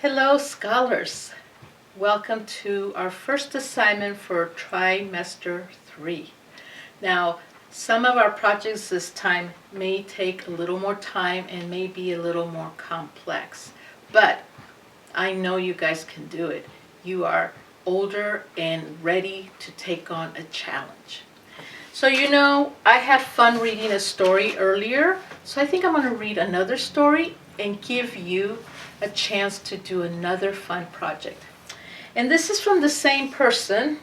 Hello, scholars. Welcome to our first assignment for trimester 3. Now, some of our projects this time may take a little more time and may be a little more complex, but I know you guys can do it. You are older and ready to take on a challenge. So I had fun reading a story earlier, so I think I'm going to read another story and give you a chance to do another fun project. And this is from the same person.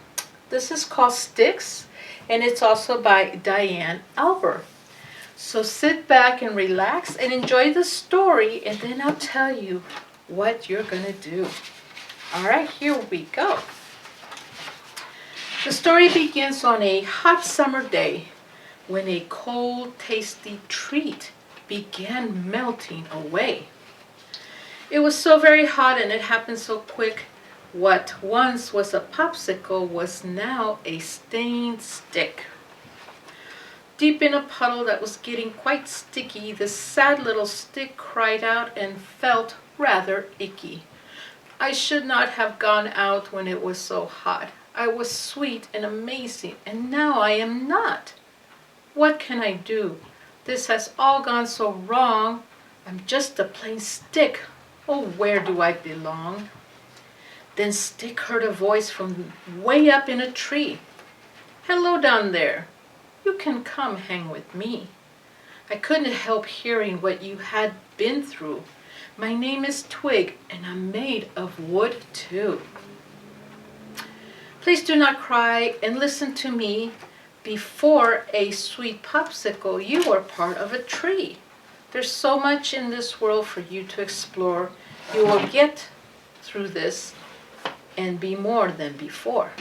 This is called Sticks, and it's also by Diane Albert. So sit back and relax and enjoy the story, and then I'll tell you what you're going to do. All right, here we go. The story begins on a hot summer day when a cold, tasty treat began melting away. It was so very hot and it happened so quick. What once was a popsicle was now a stained stick. Deep in a puddle that was getting quite sticky, the sad little stick cried out and felt rather icky. I should not have gone out when it was so hot. I was sweet and amazing, and now I am not. What can I do? This has all gone so wrong. I'm just a plain stick. Oh, where do I belong? Then Stick heard a voice from way up in a tree. Hello down there. You can come hang with me. I couldn't help hearing what you had been through. My name is Twig, and I'm made of wood too. Please do not cry and listen to me. Before a sweet popsicle, you were part of a tree. There's so much in this world for you to explore. You will get through this and be more than before.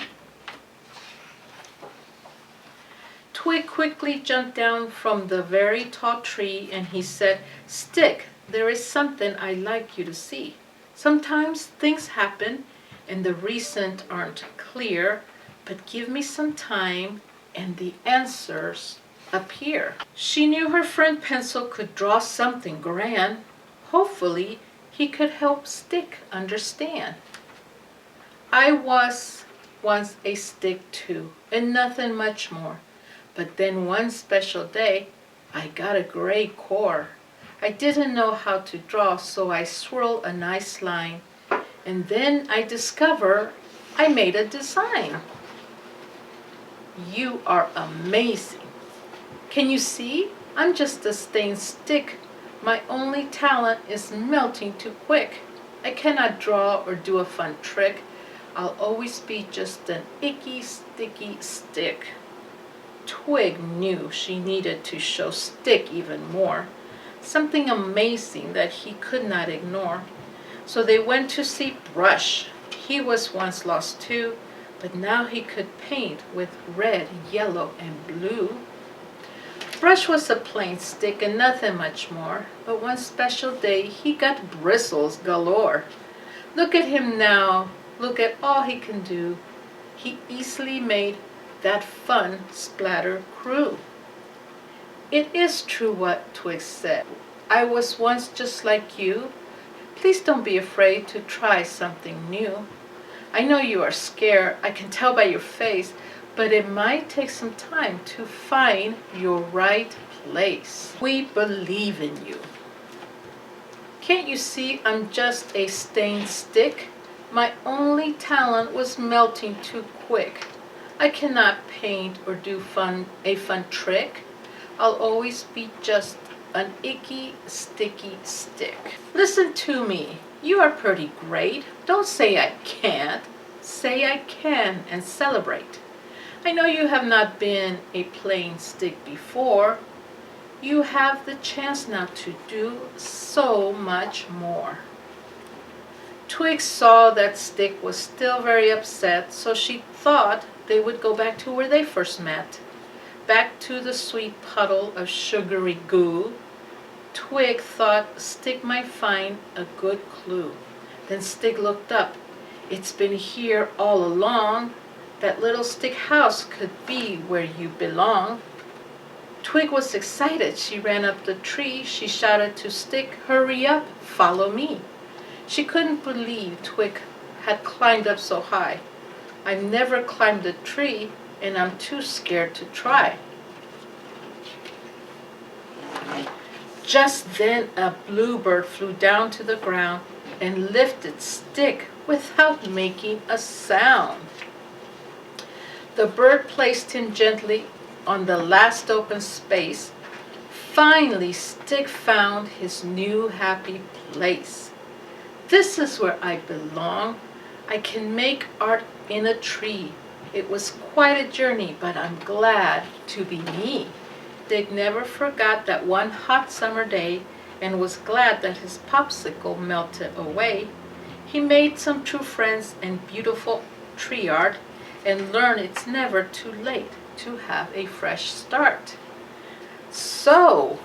Twig quickly jumped down from the very tall tree and he said, Stick, there is something I'd like you to see. Sometimes things happen and the reasons aren't clear, but give me some time and the answers appear. She knew her friend Pencil could draw something grand. Hopefully, he could help Stick understand. I was once a stick too, and nothing much more. But then one special day, I got a gray core. I didn't know how to draw, so I swirled a nice line. And then I discovered I made a design. You are amazing. Can you see? I'm just a stained stick. My only talent is melting too quick. I cannot draw or do a fun trick. I'll always be just an icky, sticky stick. Twig knew she needed to show Stick even more. Something amazing that he could not ignore. So they went to see Brush. He was once lost too, but now he could paint with red, yellow, and blue. Brush was a plain stick and nothing much more, but one special day he got bristles galore. Look at him now, look at all he can do. He easily made that fun splatter crew. It is true what Twig said. I was once just like you. Please don't be afraid to try something new. I know you are scared, I can tell by your face, but it might take some time to find your right place. We believe in you. Can't you see I'm just a stained stick? My only talent was melting too quick. I cannot paint or do a fun trick. I'll always be just an icky, sticky stick. Listen to me. You are pretty great. Don't say I can't. Say I can and celebrate. I know you have not been a plain stick before. You have the chance now to do so much more. Twig saw that Stick was still very upset, so she thought they would go back to where they first met. Back to the sweet puddle of sugary goo. Twig thought Stick might find a good clue. Then Stick looked up. It's been here all along. That little stick house could be where you belong. Twig was excited. She ran up the tree. She shouted to Stick, hurry up, follow me. She couldn't believe Twig had climbed up so high. "I've never climbed a tree, and I'm too scared to try." Just then a bluebird flew down to the ground and lifted Stick without making a sound. The bird placed him gently on the last open space. Finally, Stick found his new happy place. "This is where I belong. I can make art in a tree. It was quite a journey, but I'm glad to be me." Stick never forgot that one hot summer day and was glad that his popsicle melted away. He made some true friends and beautiful tree art and learned it's never too late to have a fresh start. So,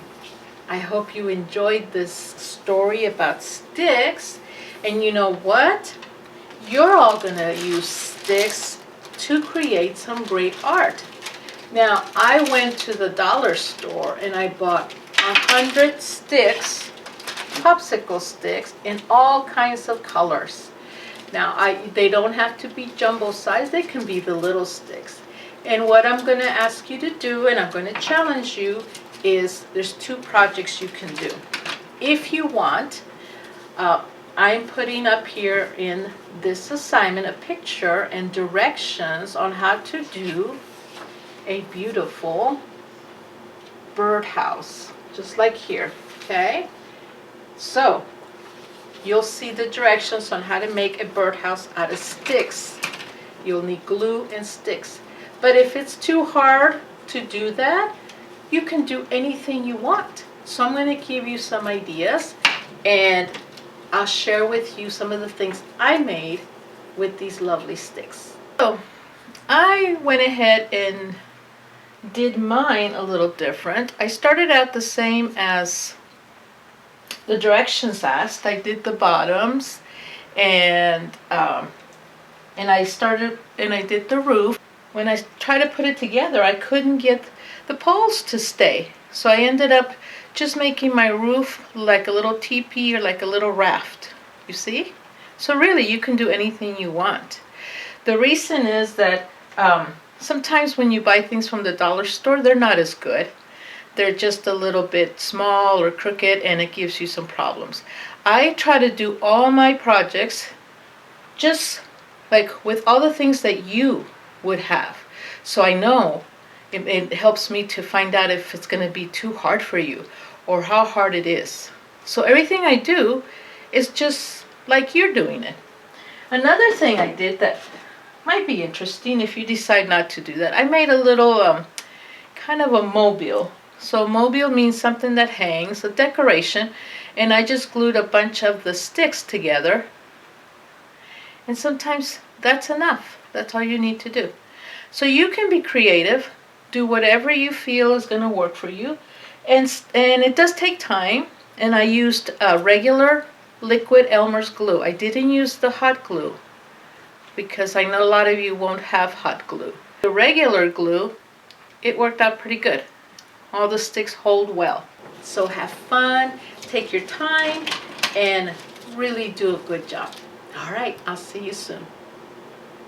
I hope you enjoyed this story about sticks. And you know what? You're all gonna use sticks to create some great art. Now, I went to the dollar store and I bought 100 sticks, popsicle sticks, in all kinds of colors. Now, they don't have to be jumbo size, they can be the little sticks. And what I'm going to ask you to do, and I'm going to challenge you, is there's 2 projects you can do. If you want, I'm putting up here in this assignment a picture and directions on how to do a beautiful birdhouse, just like here, okay? So, you'll see the directions on how to make a birdhouse out of sticks. You'll need glue and sticks. But if it's too hard to do that, you can do anything you want. So I'm going to give you some ideas, and I'll share with you some of the things I made with these lovely sticks. So I went ahead and did mine a little different. I started out the same as the directions asked. I did the bottoms, and I started and I did the roof. When I tried to put it together, I couldn't get the poles to stay, so I ended up just making my roof like a little teepee or like a little raft. You see? So really, you can do anything you want. The reason is that sometimes when you buy things from the dollar store, they're not as good. They're just a little bit small or crooked, and it gives you some problems. I try to do all my projects just like with all the things that you would have. So I know it helps me to find out if it's going to be too hard for you or how hard it is. So everything I do is just like you're doing it. Another thing I did that might be interesting if you decide not to do that, I made a little kind of a mobile. So mobile means something that hangs, a decoration, and I just glued a bunch of the sticks together. And sometimes that's enough. That's all you need to do. So you can be creative, do whatever you feel is going to work for you. And it does take time, and I used regular liquid Elmer's glue. I didn't use the hot glue because I know a lot of you won't have hot glue. The regular glue, it worked out pretty good. All the sticks hold well. So have fun, take your time, and really do a good job. All right, I'll see you soon.